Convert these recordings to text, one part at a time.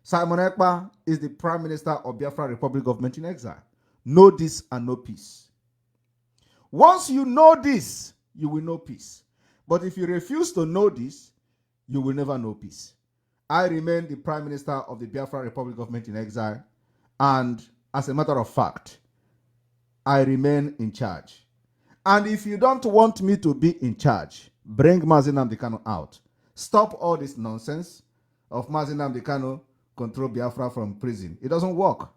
Simon Ekpa is the Prime Minister of Biafra Republic Government in exile. Know this and know peace. Once you know this, you will know peace. But if you refuse to know this, you will never know peace. I remain the Prime Minister of the Biafra Republic Government in exile, and as a matter of fact, I remain in charge. And if you don't want me to be in charge, bring Mazi Nnamdi Kanu out. Stop all this nonsense of Mazi Nnamdi Kanu control Biafra from prison. It doesn't work.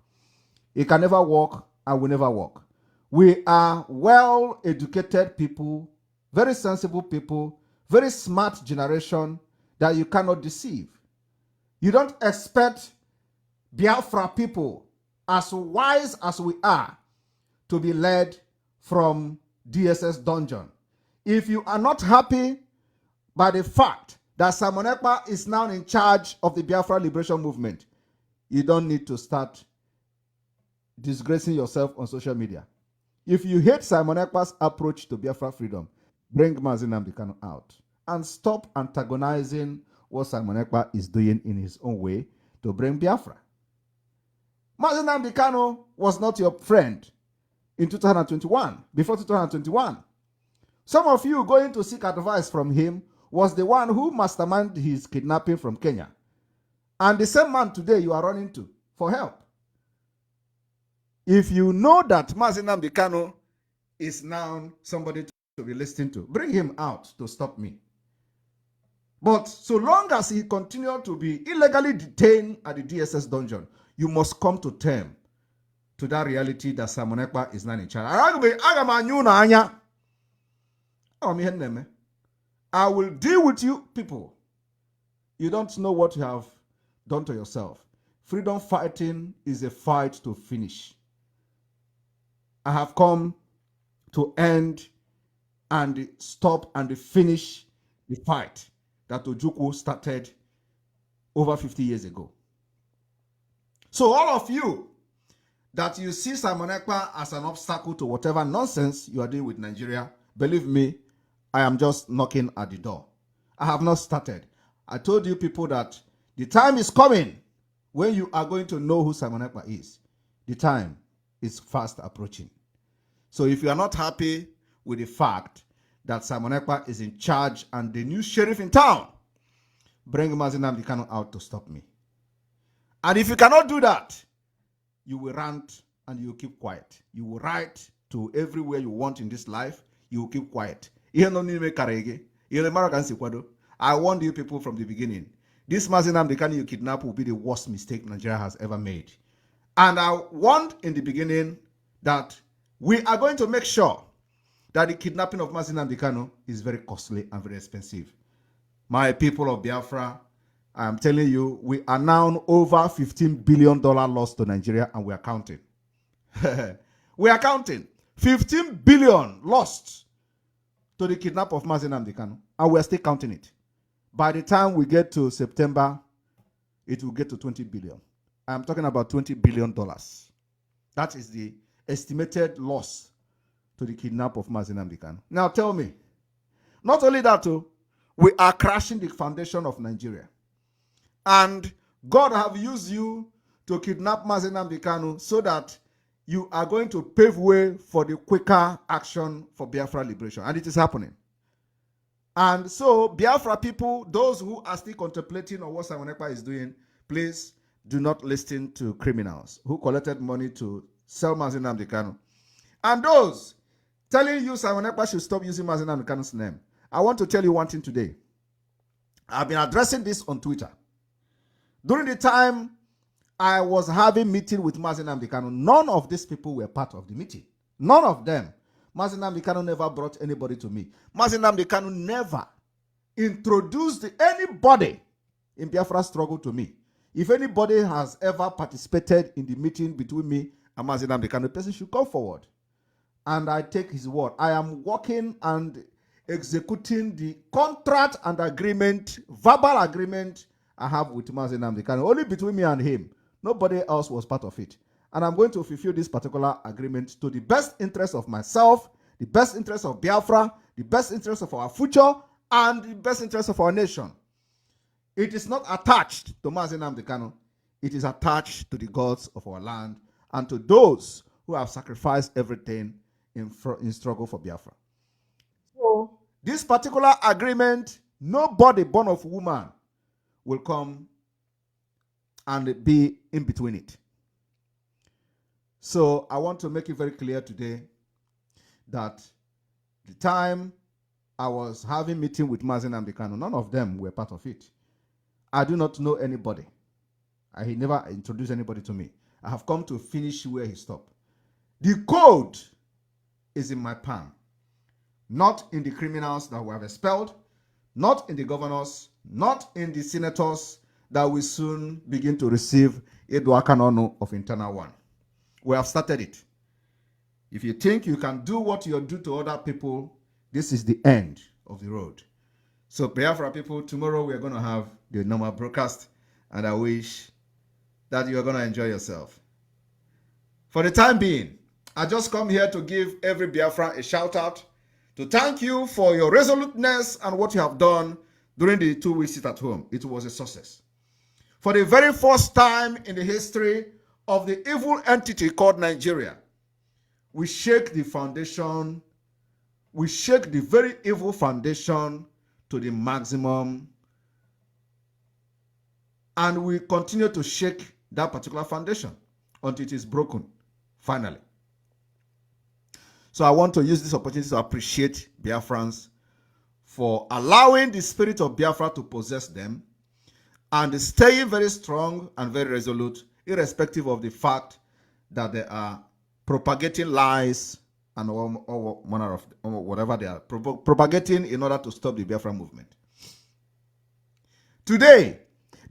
It can never work and will never work. We are well-educated people, very sensible people, very smart generation that you cannot deceive. You don't expect Biafra people, as wise as we are, to be led from DSS dungeon. If you are not happy by the fact that Simon Ekpa is now in charge of the Biafra Liberation Movement, you don't need to start disgracing yourself on social media. If you hate Simon Ekpa's approach to Biafra freedom, bring Mazi Nnamdi Kanu out and stop antagonizing what Simon Ekpa is doing in his own way to bring Biafra. Mazi Nnamdi Kanu was not your friend in 2021, before 2021. Some of you going to seek advice from him was the one who masterminded his kidnapping from Kenya. And the same man today you are running to for help. If you know that Mazi Nnamdi Kanu is now somebody to be listening to, bring him out to stop me. But so long as he continues to be illegally detained at the DSS dungeon, you must come to terms to that reality that Simon Ekpa is not in charge. I will deal with you people. You don't know what you have done to yourself. Freedom fighting is a fight to finish. I have come to end and stop and finish the fight that Ojukwu started over 50 years ago. So all of you that you see Simon Ekpa as an obstacle to whatever nonsense you are doing with Nigeria, believe me, I am just knocking at the door. I have not started. I told you people that the time is coming when you are going to know who Simon Ekpa is. The time is fast approaching. So if you are not happy with the fact that Simon Ekpa is in charge and the new sheriff in town, bring Mazi Nnamdi Kanu out to stop me. And if you cannot do that, you will rant and you will keep quiet. You will write to everywhere you want in this life. You will keep quiet. I warned you people from the beginning. This Mazi Nnamdi Kanu you kidnap will be the worst mistake Nigeria has ever made. And I warned in the beginning that we are going to make sure that the kidnapping of Mazi Nnamdi Kanu is very costly and very expensive. My people of Biafra, I am telling you, we are now over $15 billion loss to Nigeria, and we are counting. We are counting. 15 billion lost to the kidnap of Mazi Nnamdi Kanu, and we are still counting it. By the time we get to September, it will get to 20 billion. I'm talking about $20 billion. That is the estimated loss to the kidnap of Mazi Nnamdi Kanu. Now tell me, not only that, we are crashing the foundation of Nigeria. And God have used you to kidnap Mazi Nnamdi Kanu so that you are going to pave way for the quicker action for Biafra liberation. And it is happening. And so, Biafra people, those who are still contemplating on what Simon Ekpa is doing, please do not listen to criminals who collected money to sell Mazi Nnamdi Kanu. And those telling you Simon Ekpa should stop using Mazi Nnamdi Kanu's name, I want to tell you one thing today. I've been addressing this on Twitter. During the time I was having meeting with Mazi Nnamdi Kanu, none of these people were part of the meeting. None of them. Mazi Nnamdi Kanu never brought anybody to me. Mazi Nnamdi Kanu never introduced anybody in Biafra struggle to me. If anybody has ever participated in the meeting between me and Mazi Nnamdi Kanu, the person should come forward. And I take his word. I am working and executing the contract and agreement, verbal agreement I have with Mazi Nnamdi Kanu, only between me and him. Nobody else was part of it. And I'm going to fulfill this particular agreement to the best interest of myself, the best interest of Biafra, the best interest of our future, and the best interest of our nation. It is not attached to Mazi Nnamdi Kanu. It is attached to the gods of our land and to those who have sacrificed everything in struggle for Biafra. So, this particular agreement, nobody born of woman will come and be in between it. So, I want to make it very clear today that the time I was having meeting with Mazi Nnamdi Kanu, none of them were part of it. I do not know anybody. He never introduced anybody to me. I have come to finish where he stopped. The code is in my palm, not in the criminals that we have expelled, not in the governors, not in the senators that will soon begin to receive Edward Kanono of Internal One. We have started it. If you think you can do what you do to other people, this is the end of the road. So, Biafra people, tomorrow we are going to have the normal broadcast, and I wish that you are going to enjoy yourself. For the time being, I just come here to give every Biafra a shout out, to thank you for your resoluteness and what you have done during the 2 weeks sit at home. It was a success. For the very first time in the history of the evil entity called Nigeria, we shake the foundation, we shake the very evil foundation to the maximum, and we continue to shake that particular foundation until it is broken, finally. So I want to use this opportunity to appreciate Biafrans for allowing the spirit of Biafra to possess them and staying very strong and very resolute, irrespective of the fact that they are propagating lies and all manner of whatever they are propagating in order to stop the Biafra movement. Today,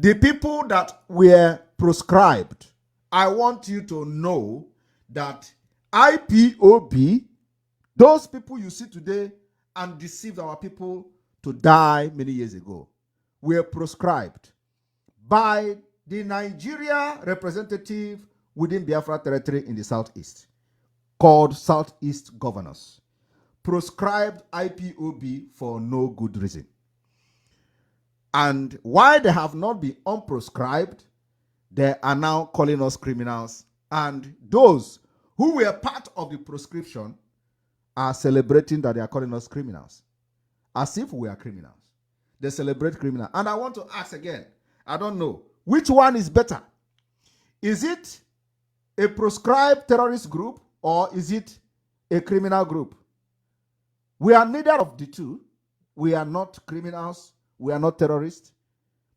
the people that were proscribed, I want you to know that IPOB, those people you see today and deceived our people to die many years ago, were proscribed by the Nigeria representative within Biafra territory in the southeast, called Southeast Governors, proscribed IPOB for no good reason. And why they have not been unproscribed, they are now calling us criminals. And those who were part of the proscription are celebrating that they are calling us criminals, as if we are criminals. They celebrate criminal. And I want to ask again, I don't know, which one is better? Is it a proscribed terrorist group or is it a criminal group? We are neither of the two. We are not criminals. We are not terrorists.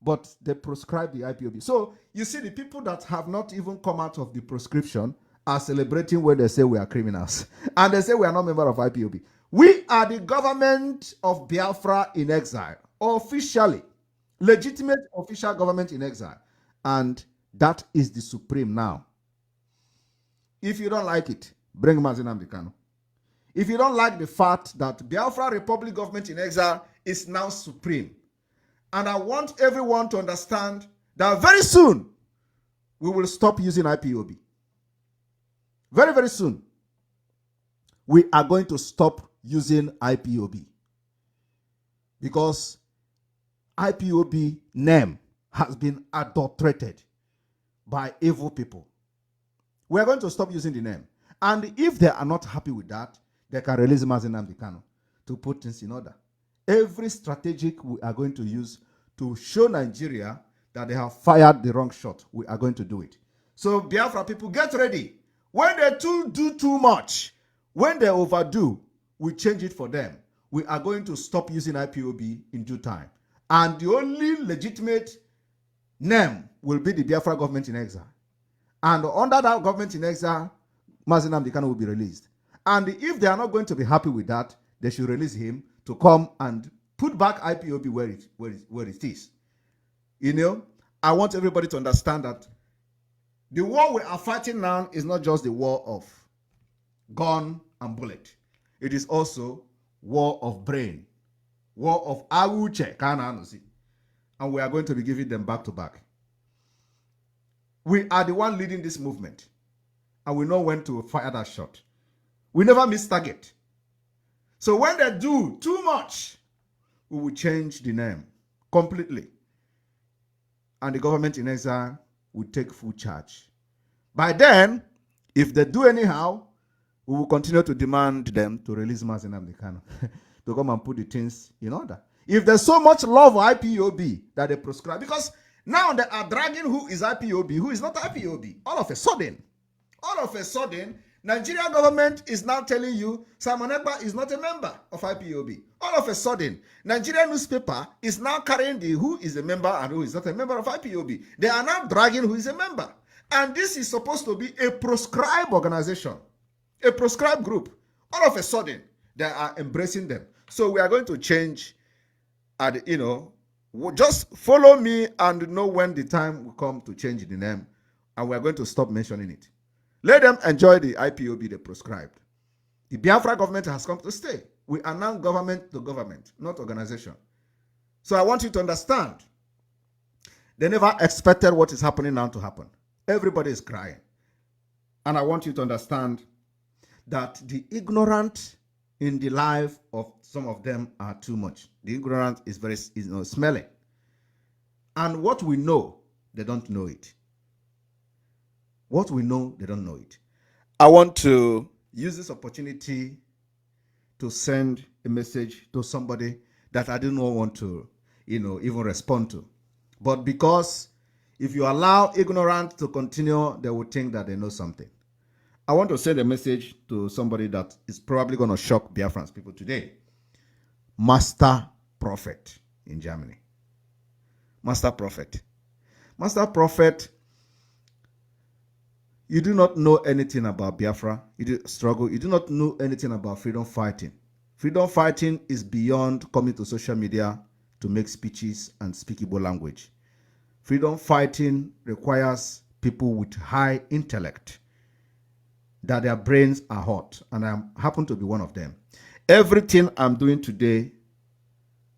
But they proscribe the IPOB. So you see, the people that have not even come out of the proscription are celebrating when they say we are criminals. And they say we are not members of IPOB. We are the government of Biafra in exile. Officially. Legitimate official government in exile. And that is the supreme now. If you don't like it, bring Mazi Nnamdi Kanu. If you don't like the fact that Biafra Republic government in exile is now supreme, and I want everyone to understand that very soon we will stop using IPOB. Very, very soon we are going to stop using IPOB because IPOB name has been adulterated by evil people. We are going to stop using the name. And if they are not happy with that, they can release Mazi Nnamdi Kanu to put things in order. Every strategic we are going to use to show Nigeria that they have fired the wrong shot, we are going to do it. So Biafra people, get ready. When they do too much, when they overdo, we change it for them. We are going to stop using IPOB in due time. And the only legitimate name will be the Biafra government in exile. And under that government in exile, Mazi Nnamdi Kanu will be released. And if they are not going to be happy with that, they should release him to come and put back IPOB where it is. You know, I want everybody to understand that the war we are fighting now is not just the war of gun and bullet. It is also war of brain, war of awuche, and we are going to be giving them back to back. We are the one leading this movement, and we know when to fire that shot. We never miss target. So when they do too much, we will change the name completely. And the government in exile will take full charge. By then, if they do anyhow, we will continue to demand them to release Mazi Nnamdi Kanu to come and put the things in order. If there's so much love for IPOB that they prescribe, because now they are dragging who is IPOB, who is not IPOB. All of a sudden, Nigerian government is now telling you Simon Ekpa is not a member of IPOB. All of a sudden, Nigerian newspaper is now carrying the who is a member and who is not a member of IPOB. They are now dragging who is a member. And this is supposed to be a proscribed organization, a proscribed group. All of a sudden, they are embracing them. So we are going to change, and just follow me and know when the time will come to change the name, and we are going to stop mentioning it. Let them enjoy the IPOB they prescribed. The Biafra government has come to stay. We are now government to government, not organization. So I want you to understand, they never expected what is happening now to happen. Everybody is crying. And I want you to understand that the ignorant in the life of some of them are too much. The ignorant is very smelly. And what we know, they don't know it. What we know, they don't know it. I want to use this opportunity to send a message to somebody that I didn't want to, even respond to. But because if you allow ignorant to continue, they will think that they know something. I want to send a message to somebody that is probably going to shock Biafran's people today. Master Prophet in Germany. Master Prophet. Master Prophet, you do not know anything about Biafra. You do struggle. You do not know anything about freedom fighting. Freedom fighting is beyond coming to social media to make speeches and speak Igbo language. Freedom fighting requires people with high intellect, that their brains are hot, and I happen to be one of them. Everything I'm doing today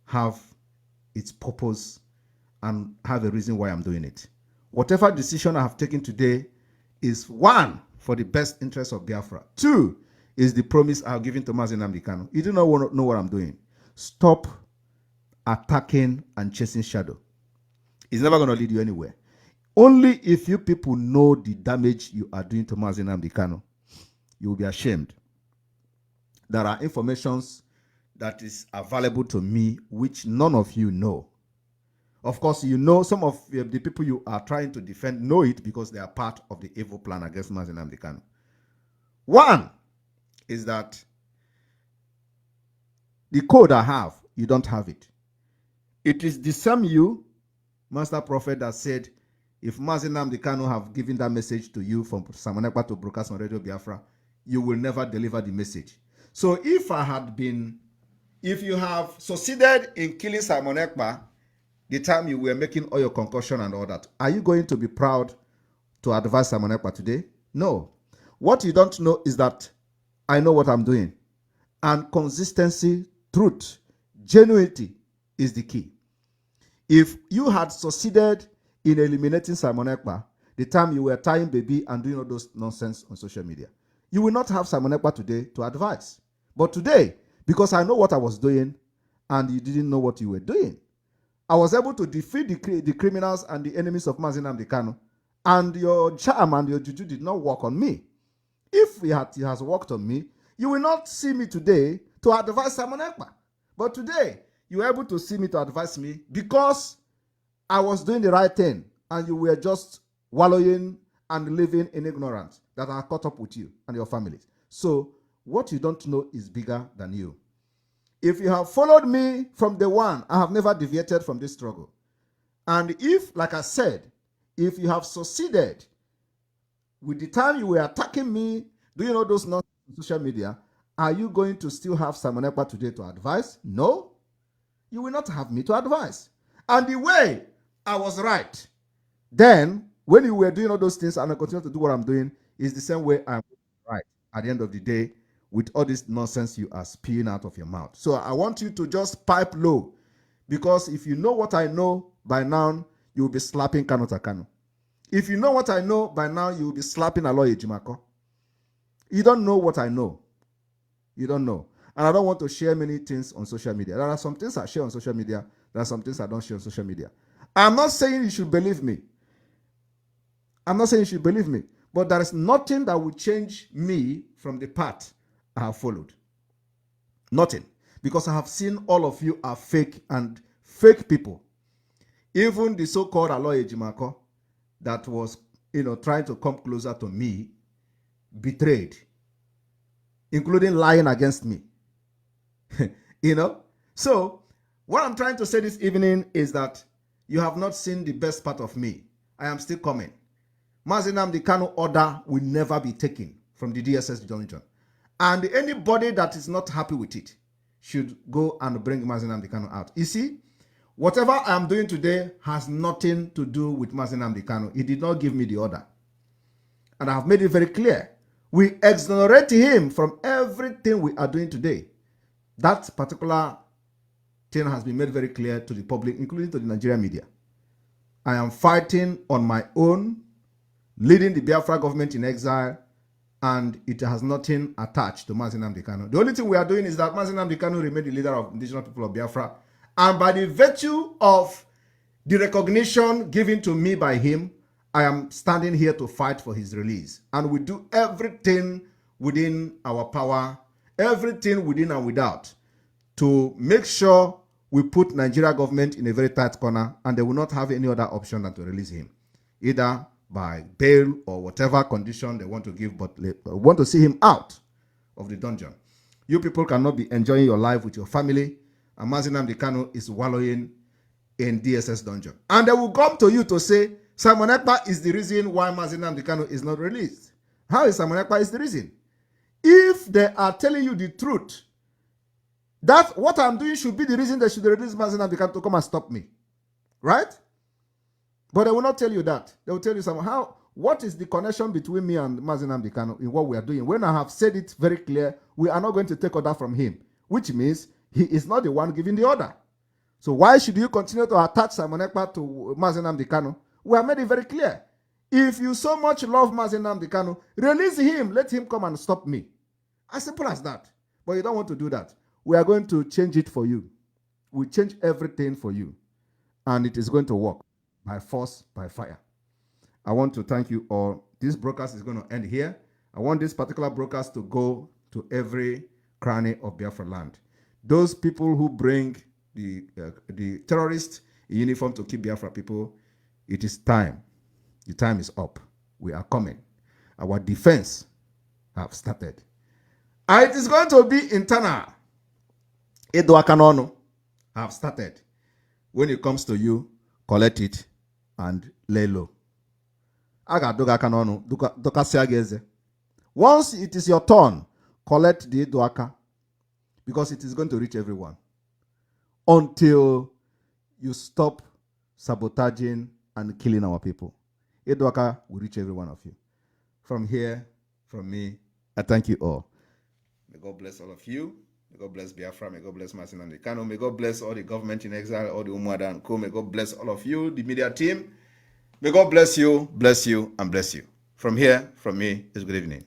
have its purpose and have a reason why I'm doing it. Whatever decision I have taken today is, one, for the best interest of Biafra. Two, is the promise I've given to Mazi Nnamdi Kanu. You do not know what I'm doing. Stop attacking and chasing shadow. It's never going to lead you anywhere. Only if you people know the damage you are doing to Mazi Nnamdi Kanu, you will be ashamed. There are informations that is available to me which none of you know. Of course, you know some of the people you are trying to defend know it because they are part of the evil plan against Mazi Nnamdi Kanu. One is that the code I have, you don't have it. It is the same you, Master Prophet, that said, if Mazi Nnamdi Kanu have given that message to you from Simon Ekpa to broadcast on Radio Biafra, you will never deliver the message. So if you have succeeded in killing Simon Ekpa, the time you were making all your concussion and all that, are you going to be proud to advise Simon Ekpa today? No. What you don't know is that I know what I'm doing. And consistency, truth, genuinity is the key. If you had succeeded in eliminating Simon Ekpa, the time you were tying baby and doing all those nonsense on social media, you will not have Simon Ekpa today to advise. But today, because I know what I was doing and you didn't know what you were doing, I was able to defeat the criminals and the enemies of Mazi Nnamdi Kanu, and your charm and your juju did not work on me. If it has worked on me, you will not see me today to advise Simon Ekpa. But today, you were able to see me to advise me because I was doing the right thing and you were just wallowing and living in ignorance that I caught up with you and your families. So what you don't know is bigger than you. If you have followed me from day one, I have never deviated from this struggle. And if, like I said, if you have succeeded with the time you were attacking me, doing all those nonsense on social media, are you going to still have Simon Ekpa today to advise? No. You will not have me to advise. And the way I was right, then when you were doing all those things and I continue to do what I'm doing, is the same way I'm right at the end of the day with all this nonsense you are spewing out of your mouth. So I want you to just pipe low, because if you know what I know by now, you will be slapping Kanu Takano. If you know what I know by now, you will be slapping Aloy Ejimako. You don't know what I know. You don't know. And I don't want to share many things on social media. There are some things I share on social media. There are some things I don't share on social media. I'm not saying you should believe me. I'm not saying you should believe me, but there is nothing that will change me from the path I have followed. Nothing. Because I have seen all of you are fake and fake people. Even the so-called Aloy Ejimako that was, trying to come closer to me, betrayed, including lying against me. So what I'm trying to say this evening is that you have not seen the best part of me. I am still coming. Mazi Nnamdi Kanu order will never be taken from the DSS dungeon. And anybody that is not happy with it should go and bring Mazi Nnamdi Kanu out. You see, whatever I am doing today has nothing to do with Mazi Nnamdi Kanu. He did not give me the order. And I have made it very clear. We exonerate him from everything we are doing today. That particular thing has been made very clear to the public, including to the Nigerian media. I am fighting on my own, leading the Biafra government in exile, and it has nothing attached to Mazi Nnamdi Kanu. The only thing we are doing is that Mazi Nnamdi Kanu remained the leader of indigenous people of Biafra, and by the virtue of the recognition given to me by him, I am standing here to fight for his release. And we do everything within our power, everything within and without, to make sure we put Nigeria government in a very tight corner, and they will not have any other option than to release him, either by bail or whatever condition they want to give, but they want to see him out of the dungeon. You people cannot be enjoying your life with your family, and Mazi Nnamdi Kanu is wallowing in DSS dungeon. And they will come to you to say, Simon Ekpa is the reason why Mazi Nnamdi Kanu is not released. How is Simon Ekpa is the reason? If they are telling you the truth, that what I'm doing should be the reason they should release Mazi Nnamdi Kanu to come and stop me. Right? But they will not tell you that. They will tell you somehow, what is the connection between me and Mazi Nnamdi Kanu in what we are doing? When I have said it very clear, we are not going to take order from him, which means he is not the one giving the order. So why should you continue to attach Simon Ekpa to Mazi Nnamdi Kanu? We have made it very clear. If you so much love Mazi Nnamdi Kanu, release him, let him come and stop me. As simple as that. But you don't want to do that. We are going to change it for you. We change everything for you. And it is going to work by force, by fire. I want to thank you all. This broadcast is going to end here. I want this particular broadcast to go to every cranny of Biafra land. Those people who bring the terrorists in uniform to keep Biafra people, it is time. The time is up. We are coming. Our defense have started. And it is going to be internal. Eduakanono have started. When it comes to you, collect it and lay low. Once it is your turn, collect the Eduaka, because it is going to reach everyone until you stop sabotaging and killing our people. Eduaka will reach every one of you. From here, from me, I thank you all. May God bless all of you. May God bless Biafra. May God bless Mazi Nnamdi Kanu. May God bless all the government in exile, all the Umuada and Co. May God bless all of you, the media team. May God bless you, and bless you. From here, from me, is good evening.